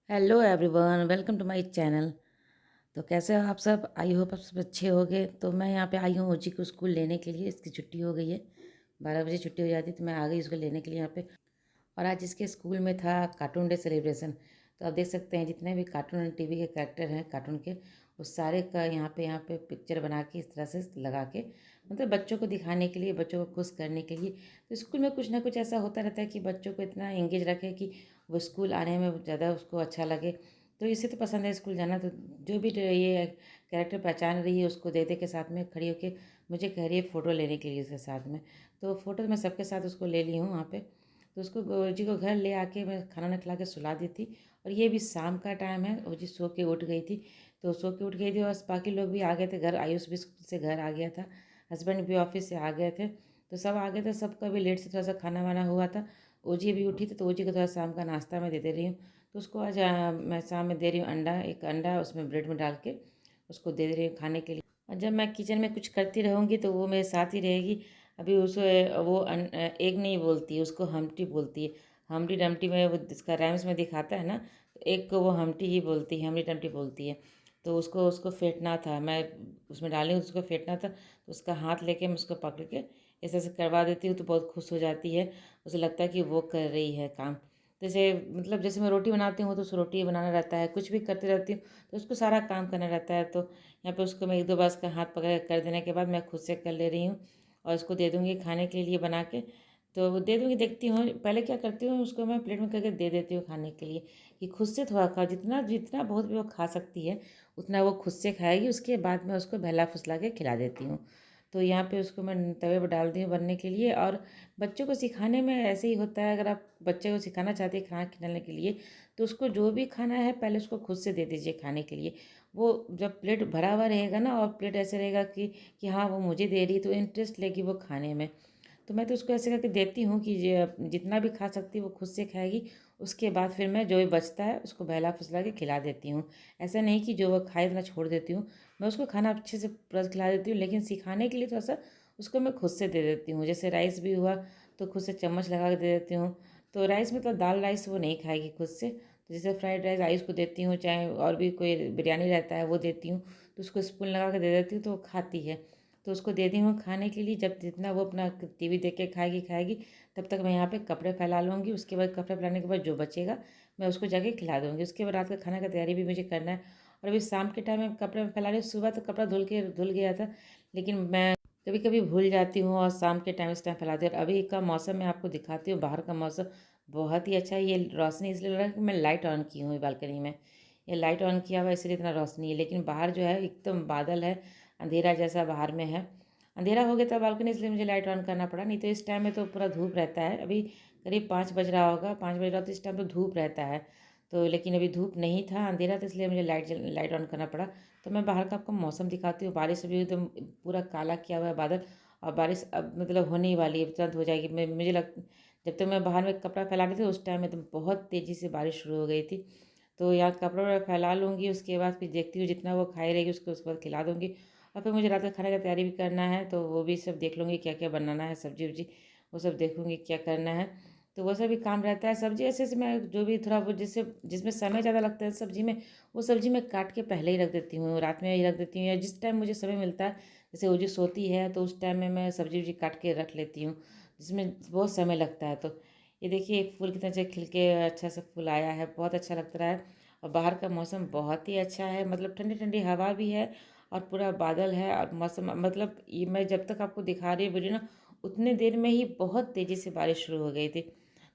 Hello everyone, welcome to my channel. तो कैसे हो आप सब? आई होप आप सब अच्छे होंगे। तो मैं यहाँ पे आई हूँ ओजी को स्कूल लेने के लिए। इसकी छुट्टी हो गई है, 12 बजे छुट्टी हो जाती है, तो मैं आ गई इसको लेने के लिए यहाँ पे। और आज इसके स्कूल में था कार्टून डे सेलिब्रेशन। तो आप देख सकते हैं जितने भी कार्टून टीवी के कैरेक्टर हैं कार्टून के, उस सारे का यहाँ पे पिक्चर बना के इस तरह से लगा के, मतलब बच्चों को दिखाने के लिए, बच्चों को खुश करने के लिए। तो स्कूल में कुछ ना कुछ ऐसा होता रहता है कि बच्चों को इतना एंगेज रखे कि वो स्कूल आने में ज़्यादा उसको अच्छा लगे। तो इसे तो पसंद है स्कूल जाना। तो जो भी ये कैरेक्टर पहचान रही है उसको दे दे के साथ में खड़ी होके मुझे कह रही है फ़ोटो लेने के लिए उसके साथ में। तो फ़ोटो मैं सबके साथ उसको ले ली हूँ वहाँ पे। तो उसको ओजी को घर ले आके मैं खाना वाना खिला के सुला दी थी। और ये भी शाम का टाइम है, ओजी सो के उठ गई थी। तो सो के उठ गई थी और बाकी लोग भी आ गए थे घर। आयुष भी स्कूल से घर आ गया था, हस्बैंड भी ऑफिस से आ गए थे। तो सब आ गए थे, सबका भी लेट से थोड़ा सा खाना वाना हुआ था। ओजी भी उठी थी तो ओजी को थोड़ा शाम का नाश्ता मैं दे रही हूँ। तो उसको आज मैं शाम में दे रही हूँ अंडा, एक अंडा उसमें ब्रेड में डाल के उसको दे रही हूँ खाने के लिए। और जब मैं किचन में कुछ करती रहूँगी तो वो मेरे साथ ही रहेगी। अभी उसे वो एग नहीं बोलती है, उसको हमटी बोलती है। हमटी डमटी में वो इसका राइम्स में दिखाता है ना, तो एक को वो हमटी ही बोलती है, हमटी डमटी बोलती है। तो उसको उसको फेंटना था, मैं उसमें डाली हूँ, उसको फेंटना था। तो उसका हाथ लेके मैं उसको पकड़ के ऐसे ऐसे करवा देती हूँ तो बहुत खुश हो जाती है। उसे लगता है कि वो कर रही है काम। जैसे मतलब जैसे मैं रोटी बनाती हूँ तो उसको रोटी बनाना रहता है, कुछ भी करती रहती हूँ तो उसको सारा काम करना रहता है। तो यहाँ पे उसको मैं एक दो बार उसका हाथ पकड़ कर देने के बाद मैं खुद से कर ले रही हूँ और उसको दे दूँगी खाने के लिए बना के। तो वो दे दूँगी, देखती हूँ पहले क्या करती हूँ, उसको मैं प्लेट में करके दे देती हूँ खाने के लिए कि खुद से थोड़ा खाओ। जितना जितना बहुत भी वो खा सकती है उतना वो खुद से खाएगी। उसके बाद मैं उसको बहला फुसला के खिला देती हूँ। तो यहाँ पे उसको मैं तवे पर डाल दी हूँ बनने के लिए। और बच्चों को सिखाने में ऐसे ही होता है, अगर आप बच्चे को सिखाना चाहते हैं खाना खिलाने के लिए तो उसको जो भी खाना है पहले उसको खुद से दे दीजिए खाने के लिए। वो जब प्लेट भरा हुआ रहेगा ना और प्लेट ऐसे रहेगा कि हाँ वो मुझे दे रही, तो इंटरेस्ट लेगी वो खाने में। तो मैं तो उसको ऐसे करके देती हूँ कि जितना भी खा सकती है वो खुद से खाएगी। उसके बाद फिर मैं जो भी बचता है उसको बहला फुसला के खिला देती हूँ। ऐसा नहीं कि जो वो खाए इतना छोड़ देती हूँ, मैं उसको खाना अच्छे से पूरा खिला देती हूँ, लेकिन सिखाने के लिए थोड़ा सा उसको मैं खुद से दे देती हूँ। जैसे राइस भी हुआ तो खुद से चम्मच लगा के दे देती हूँ। तो राइस मतलब दाल राइस वो नहीं खाएगी खुद से। तो जैसे फ्राइड राइस आयुष को देती हूँ, चाहे और भी कोई बिरयानी रहता है वो देती हूँ, तो उसको स्पून लगा के दे देती हूँ तो वो खाती है। तो उसको दे दी हूँ खाने के लिए। जब जितना वो अपना टीवी देख के खाएगी खाएगी, तब तक मैं यहाँ पे कपड़े फैला लूँगी। उसके बाद कपड़े फैलाने के बाद जो बचेगा मैं उसको जाके खिला दूँगी। उसके बाद रात का खाना का तैयारी भी मुझे करना है। और अभी शाम के टाइम में कपड़े में फैला रही हूँ। सुबह तो कपड़ा धुल गया था, लेकिन मैं कभी कभी भूल जाती हूँ और शाम के टाइम इस टाइम फैलाती हूँ। और अभी का मौसम मैं आपको दिखाती हूँ, बाहर का मौसम बहुत ही अच्छा है। ये रोशनी इसलिए लग रहा है कि मैं लाइट ऑन की हूँ बालकनी में। ये लाइट ऑन किया हुआ इसलिए इतना रोशनी है, लेकिन बाहर जो है एकदम बादल है, अंधेरा जैसा बाहर में है। अंधेरा हो गया था बालकनी, इसलिए मुझे लाइट ऑन करना पड़ा, नहीं तो इस टाइम में तो पूरा धूप रहता है। अभी करीब 5 बज रहा होगा, 5 बज रहा तो इस टाइम तो धूप रहता है। तो लेकिन अभी धूप नहीं था, अंधेरा था, इसलिए मुझे लाइट ऑन करना पड़ा। तो मैं बाहर का आपको मौसम दिखाती हूँ। बारिश अभी एकदम पूरा काला किया हुआ है बादल, और बारिश अब मतलब होने ही वाली है, तुरंत हो जाएगी। मुझे जब तक मैं बाहर में कपड़ा फैला रही थी उस टाइम में तो बहुत तेज़ी से बारिश शुरू हो गई थी। तो यहाँ कपड़ा वपड़ा फैला लूँगी, उसके बाद फिर देखती हूँ जितना वो खाई रहेगी उसको उसके बाद खिला दूँगी। और फिर मुझे रात का खाने का तैयारी भी करना है, तो वो भी सब देख लूँगी क्या क्या बनाना है, सब्जी वब्जी वो सब देखूँगी क्या करना है। तो वो सब भी काम रहता है। सब्जी ऐसे ऐसे मैं जो भी थोड़ा बहुत जिससे जिसमें समय ज़्यादा लगता है सब्जी में, वो सब्जी मैं काट के पहले ही रख देती हूँ, रात में ही रख देती हूँ, या जिस टाइम मुझे समय मिलता है। जैसे वो जो सोती है तो उस टाइम में मैं सब्जी वब्जी काट के रख लेती हूँ, जिसमें बहुत समय लगता है। तो ये देखिए एक फूल कितना अच्छा खिल के अच्छा सा फूल आया है, बहुत अच्छा लग रहा है। और बाहर का मौसम बहुत ही अच्छा है, मतलब ठंडी ठंडी हवा भी है और पूरा बादल है। और मौसम मतलब ये मैं जब तक आपको दिखा रही हूँ वीडियो ना, उतने देर में ही बहुत तेज़ी से बारिश शुरू हो गई थी।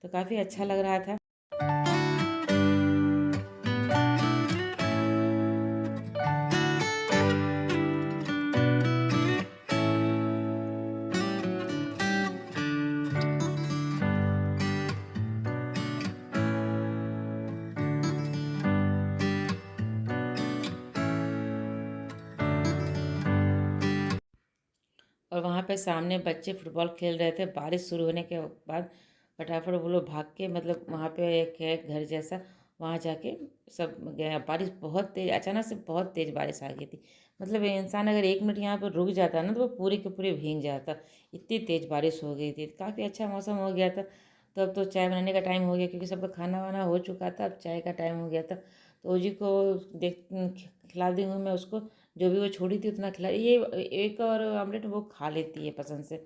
तो काफ़ी अच्छा लग रहा था। और वहाँ पे सामने बच्चे फुटबॉल खेल रहे थे। बारिश शुरू होने के बाद फटाफट वो लोग भाग के, मतलब वहाँ पे एक है घर जैसा, वहाँ जाके सब गए। बारिश बहुत तेज़, अचानक से बहुत तेज़ बारिश आ गई थी। मतलब इंसान अगर 1 मिनट यहाँ पर रुक जाता ना तो वो पूरे के पूरे भीग जाता, इतनी तेज़ बारिश हो गई थी। काफ़ी अच्छा मौसम हो गया था। तो अब तो चाय बनाने का टाइम हो गया, क्योंकि सबका खाना वाना हो चुका था, अब चाय का टाइम हो गया था। तो ओजी को देख खिला दी हूँ मैं उसको, जो भी वो छोड़ी थी उतना खिला। ये एक और ऑमलेट वो खा लेती है पसंद से,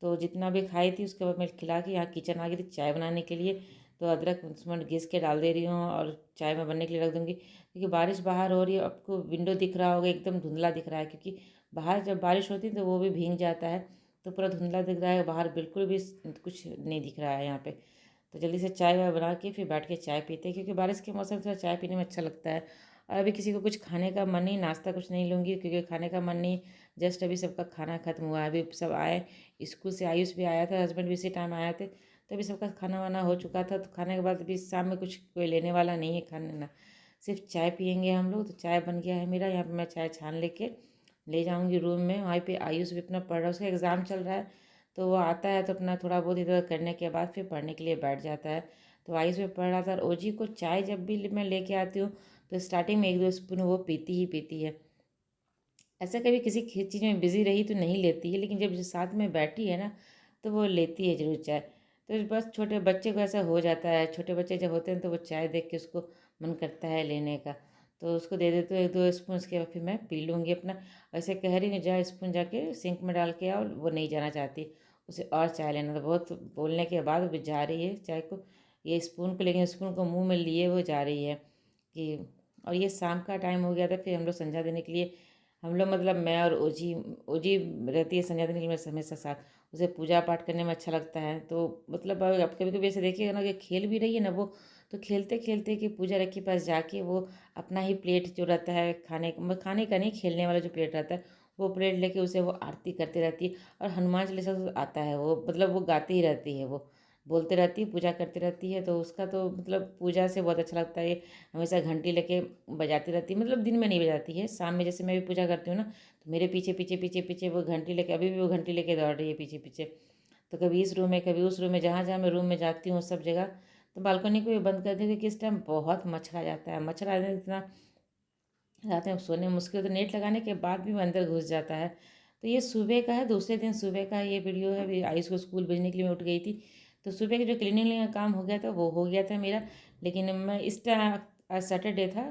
तो जितना भी खाई थी उसके बाद मैं खिला के यहाँ किचन आ गई थी चाय बनाने के लिए। तो अदरक उसमें घिस के डाल दे रही हूँ और चाय में बनने के लिए रख दूँगी, क्योंकि बारिश बाहर हो रही है। आपको विंडो दिख रहा होगा, एकदम धुंधला दिख रहा है, क्योंकि बाहर जब बारिश होती है तो वो भी भीग जाता है, तो पूरा धुंधला दिख रहा है बाहर, बिल्कुल भी कुछ नहीं दिख रहा है यहाँ पे। तो जल्दी से चाय वाय बना के फिर बैठ के चाय पीते हैं, क्योंकि बारिश के मौसम में थोड़ा चाय पीने में अच्छा लगता है। और अभी किसी को कुछ खाने का मन नहीं, नाश्ता कुछ नहीं लूँगी, क्योंकि खाने का मन नहीं। जस्ट अभी सबका खाना खत्म हुआ है, अभी सब आए स्कूल से। आयुष भी आया था, हस्बैंड भी इसी टाइम आया थे, तो अभी सबका खाना वाना हो चुका था। तो खाने के बाद अभी शाम में कुछ कोई लेने वाला नहीं है खाने ना, सिर्फ चाय पियेंगे हम लोग। तो चाय बन गया है मेरा, यहाँ पे मैं चाय छान लेके ले जाऊँगी रूम में। वहाँ पे आयुष भी अपना पढ़ रहा है, उसका एग्ज़ाम चल रहा है, तो वो आता है तो अपना थोड़ा बहुत इधर करने के बाद फिर पढ़ने के लिए बैठ जाता है। तो आयुष भी पढ़ रहा था। और ओजी को चाय जब भी मैं लेके आती हूँ तो स्टार्टिंग में 1-2 स्पून वो पीती ही पीती है। ऐसा कभी किसी चीज़ में बिज़ी रही तो नहीं लेती है, लेकिन जब साथ में बैठी है ना तो वो लेती है ज़रूर चाय। तो बस छोटे बच्चे को ऐसा हो जाता है, छोटे बच्चे जब होते हैं तो वो चाय देख के उसको मन करता है लेने का, तो उसको दे देते हो 1-2 स्पून, उसके बाद फिर मैं पी लूँगी अपना। ऐसे कह रही हूँ जा स्पून जाके सिंक में डाल के आओ, वो नहीं जाना चाहती, उसे और चाय लेना। तो बहुत बोलने के बाद वो जा रही है चाय को, ये स्पून को, लेकिन स्पून को मुँह में लिए वो जा रही है कि। और ये शाम का टाइम हो गया था, फिर हम लोग संध्या देने के लिए, हम लोग मतलब मैं और ओजी, ओजी रहती है संध्या देने के लिए मेरे हमेशा साथ। उसे पूजा पाठ करने में अच्छा लगता है, तो मतलब अब कभी कभी ऐसे देखिएगा ना कि खेल भी रही है ना वो, तो खेलते खेलते कि पूजा रखी के पास जाके वो अपना ही प्लेट जो रहता है खाने का नहीं, खेलने वाला जो प्लेट रहता है वो प्लेट लेके उसे वो आरती करती रहती है। और हनुमान चालीसा तो आता है वो, मतलब वो गाती ही रहती है, वो बोलते रहती है, पूजा करती रहती है। तो उसका तो मतलब पूजा से बहुत अच्छा लगता है ये। हमेशा घंटी लेके बजाती रहती है, मतलब दिन में नहीं बजाती है, शाम में जैसे मैं भी पूजा करती हूँ ना, तो मेरे पीछे पीछे पीछे पीछे वो घंटी लेके, अभी भी वो घंटी लेके दौड़ रही है पीछे पीछे। तो कभी इस रूम में कभी उस रूम में, जहाँ जहाँ मैं रूम में जाती हूँ सब जगह। तो बालकनी को भी बंद कर दी, क्योंकि इस टाइम बहुत मच्छर आ जाता है, मच्छर आ जाता है इतना, रात में सोने मुश्किल। तो नेट लगाने के बाद भी वो अंदर घुस जाता है। तो ये सुबह का है, दूसरे दिन सुबह का ये वीडियो है। अभी आयुष को स्कूल भेजने के लिए मैं उठ गई थी, तो सुबह का जो क्लीनिंग का काम हो गया था वो हो गया था मेरा। लेकिन मैं इस टाइम, आज सैटरडे था,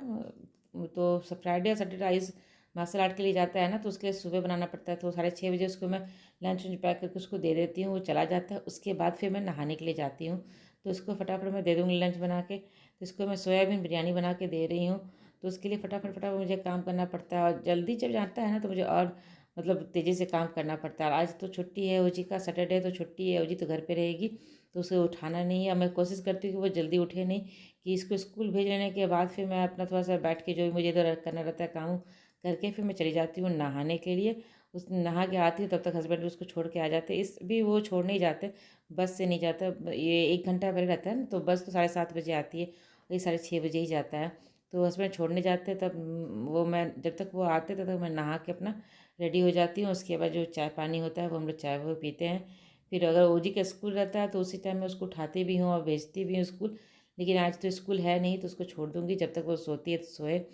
तो फ्राइडे और सैटरडे आयुष मार्शल आर्ट के लिए जाता है ना, तो उसके लिए सुबह बनाना पड़ता है। तो 6:30 बजे उसको मैं लंच पैक करके उसको दे देती हूँ, वो चला जाता है। उसके बाद फिर मैं नहाने के लिए जाती हूँ, तो उसको फटाफट मैं दे दूँगी लंच बना के। तो इसको मैं सोयाबीन बिरयानी बना के दे रही हूँ, तो उसके लिए फटाफट फटाफट मुझे काम करना पड़ता है। और जल्दी जब जाता है ना तो मुझे और मतलब तेज़ी से काम करना पड़ता है। आज तो छुट्टी है ओजी का, सैटरडे तो छुट्टी है, ओजी तो घर पे रहेगी, तो उसे उठाना नहीं है। मैं कोशिश करती हूँ कि वो जल्दी उठे नहीं, कि इसको स्कूल भेज लेने के बाद फिर मैं अपना थोड़ा सा बैठ के जो भी मुझे इधर करना रहता है काम करके फिर मैं चली जाती हूँ नहाने के लिए। उस नहा के आती हूँ तब तक हस्बैंड भी उसको छोड़ के आ जाते हैं। इस भी वो छोड़ नहीं जाते, बस से नहीं जाता, ये 1 घंटा पहले रहता है ना, तो बस तो 7:30 बजे आती है, ये 6:30 बजे ही जाता है। तो हस्बैंड छोड़ने जाते तब वो, मैं जब तक वो आते तब तक मैं नहा के अपना रेडी हो जाती हूँ। उसके बाद जो चाय पानी होता है वो हम लोग चाय वो पीते हैं। फिर अगर ओजी का स्कूल रहता है तो उसी टाइम मैं उसको उठाती भी हूँ और भेजती भी हूँ स्कूल। लेकिन आज तो स्कूल है नहीं, तो उसको छोड़ दूँगी, जब तक वो सोती है तो सोए।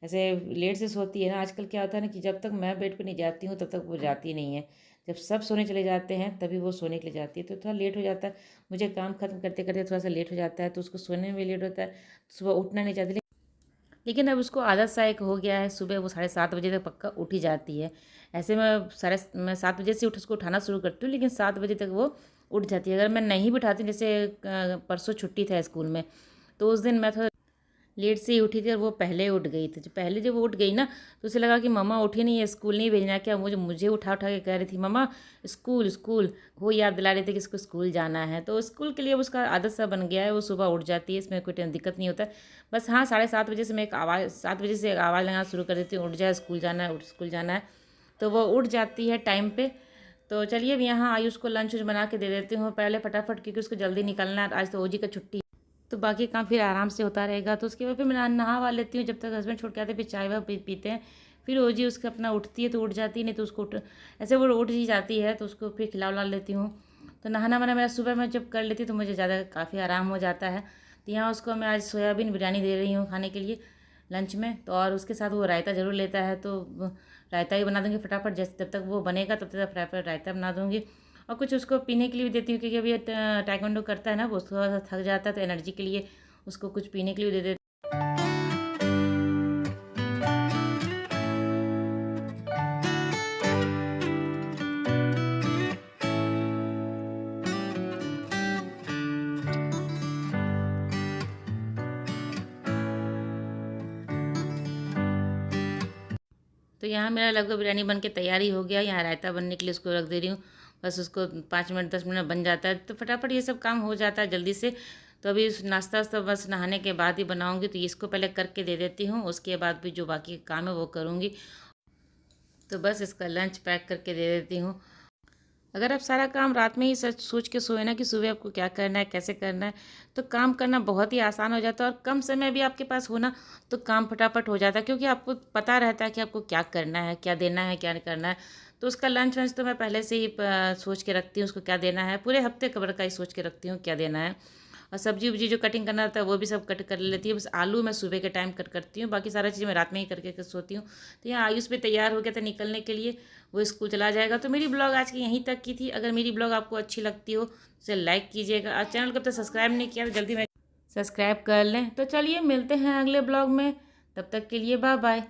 ऐसे लेट से सोती है ना, आजकल क्या होता है ना कि जब तक मैं बेड पर नहीं जाती हूँ तब तक वो जाती नहीं है। जब सब सोने चले जाते हैं तभी वो सोने के लिए जाती है, तो थोड़ा लेट हो जाता है। मुझे काम खत्म करते करते थोड़ा सा लेट हो जाता है, तो उसको सोने में लेट होता है, तो सुबह उठना नहीं चाहती। लेकिन अब उसको आदत सा एक हो गया है, सुबह वो 7:30 बजे तक पक्का उठ ही जाती है। ऐसे मैं 7 बजे से उसको उठाना शुरू करती हूँ, लेकिन 7 बजे तक वो उठ जाती है। अगर मैं नहीं भी उठाती, जैसे परसों छुट्टी था स्कूल में, तो उस दिन मैं थोड़ा लेट से ही उठी थी और वो पहले उठ गई थी। जब वो उठ गई ना, तो उसे लगा कि मम्मा उठी नहीं है, स्कूल नहीं भेजना क्या। मुझे मुझे उठा उठा के कह रही थी मम्मा स्कूल स्कूल, वो याद दिला रही थी कि इसको स्कूल जाना है। तो स्कूल के लिए उसका आदत सा बन गया है, वो सुबह उठ जाती है, इसमें कोई दिक्कत नहीं होता है। बस हाँ, 7:30 बजे से मैं एक आवाज़ 7 बजे से एक आवाज़ लगाना शुरू कर देती हूँ, उठ जा स्कूल जाना है, उठ स्कूल जाना है। तो वो उठ जाती है टाइम पे। तो चलिए अब यहाँ आयुष को लंच बना के दे देती हूँ पहले फटाफट, क्योंकि उसको जल्दी निकलना है, आज तो ओजी का छुट्टी, तो बाकी काम फिर आराम से होता रहेगा। तो उसके बाद फिर मैं नहा वा लेती हूँ, जब तक हस्बैंड छोड़ के आते हैं फिर चाय वाय पीते हैं। फिर ओजी उसके अपना उठती है तो उठ जाती है, नहीं तो उसको ऐसे वो उठ ही जाती है, तो उसको फिर खिला उला लेती हूँ। तो नहाना वाना मेरा सुबह में जब कर लेती तो मुझे ज़्यादा काफ़ी आराम हो जाता है। तो यहाँ उसको मैं आज सोयाबीन बिरयानी दे रही हूँ खाने के लिए लंच में। तो और उसके साथ वो रायता ज़रूर लेता है, तो रायता ही बना दूँगी फटाफट, जैसे जब तक वो बनेगा तब तक फटाफट रायता बना दूँगी। और कुछ उसको पीने के लिए भी देती हूँ, क्योंकि अभी ताइक्वांडो करता है ना, वो थोड़ा सा थक जाता है, तो एनर्जी के लिए उसको कुछ पीने के लिए दे देती। तो यहाँ मेरा लगभग बिरयानी बन के तैयारी हो गया। यहाँ रायता बनने के लिए उसको रख दे रही हूँ। बस उसको 5 मिनट 10 मिनट बन जाता है, तो फटाफट ये सब काम हो जाता है जल्दी से। तो अभी नाश्ता वास्ता बस नहाने के बाद ही बनाऊँगी, तो इसको पहले करके दे देती हूँ, उसके बाद भी जो बाकी काम है वो करूँगी। तो बस इसका लंच पैक करके दे देती हूँ। अगर आप सारा काम रात में ही सच सोच के सोए ना कि सुबह आपको क्या करना है, कैसे करना है, तो काम करना बहुत ही आसान हो जाता है। और कम समय भी आपके पास हो ना, तो काम फटाफट हो जाता है, क्योंकि आपको पता रहता है कि आपको क्या करना है, क्या देना है, क्या नहीं करना है। तो उसका लंच वंच तो मैं पहले से ही सोच के रखती हूँ, उसको क्या देना है, पूरे हफ्ते कबर का ही सोच के रखती हूँ क्या देना है। और सब्जी उब्जी जो कटिंग करना रहता है वो भी सब कट कर लेती है। बस आलू मैं सुबह के टाइम कट करती हूँ, बाकी सारा चीज़ मैं रात में ही करके सोती हूँ। तो यहाँ आयुष भी तैयार हो गया था निकलने के लिए, वो स्कूल चला जाएगा। तो मेरी ब्लॉग आज की यहीं तक की थी। अगर मेरी ब्लॉग आपको अच्छी लगती हो तो उसे लाइक कीजिएगा, और चैनल को अब तक सब्सक्राइब नहीं किया तो जल्दी में सब्सक्राइब कर लें। तो चलिए मिलते हैं अगले ब्लॉग में, तब तक के लिए बाय बाय।